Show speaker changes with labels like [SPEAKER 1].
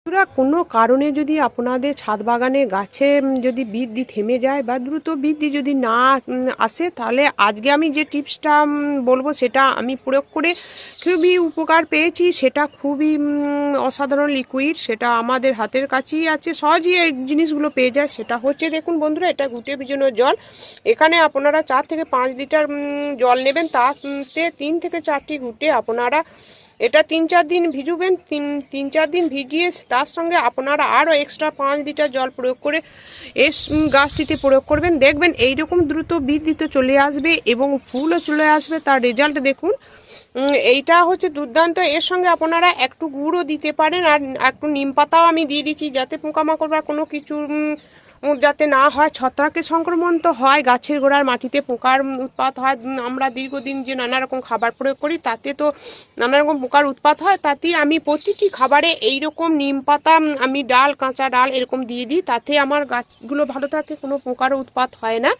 [SPEAKER 1] বন্ধুরা, কোনো কারণে যদি আপনাদের ছাদ বাগানে গাছে যদি বৃদ্ধি থেমে যায় বা দ্রুত বৃদ্ধি যদি না আসে, তাহলে আজকে আমি যে টিপসটা বলবো সেটা আমি প্রয়োগ করে খুবই উপকার পেয়েছি। সেটা খুবই অসাধারণ লিকুইড, সেটা আমাদের হাতের কাছেই আছে, সহজেই এই জিনিসগুলো পেয়ে যায়। সেটা হচ্ছে, দেখুন বন্ধুরা, এটা ঘুটে ভিজানো জল। এখানে আপনারা 4 থেকে 5 লিটার জল নেবেন, তাতে 3 থেকে 4টি ঘুটে আপনারা এটা 3-4 দিন ভিজুবেন। 3-4 দিন ভিজিয়ে তার সঙ্গে আপনারা আরও এক্সট্রা 5 লিটার জল প্রয়োগ করে এই গাছটিতে প্রয়োগ করবেন। দেখবেন এইরকম দ্রুত বৃদ্ধিতে চলে আসবে এবং ফুলও চলে আসবে। তার রেজাল্ট দেখুন, এইটা হচ্ছে দুর্দান্ত। এর সঙ্গে আপনারা একটু গুঁড়ও দিতে পারেন, আর একটু নিম পাতাও আমি দিয়ে দিচ্ছি, যাতে পোকামাকড় বা কোনো কিছু যাতে না হয়। ছত্রাকের সংক্রমণ তো হয়, গাছের গোড়ার মাটিতে পোকার উৎপাত হয়। আমরা দীর্ঘদিন যে নানা রকম খাবার প্রয়োগ করি তাতে তো নানা রকম পোকার উৎপাত হয়। তাতেই আমি প্রতিটি খাবারে এই রকম নিম পাতা, আমি ডাল, কাঁচা ডাল এরকম দিয়ে দিই, তাতে আমার গাছগুলো ভালো থাকে, কোনো পোকারও উৎপাত হয় না।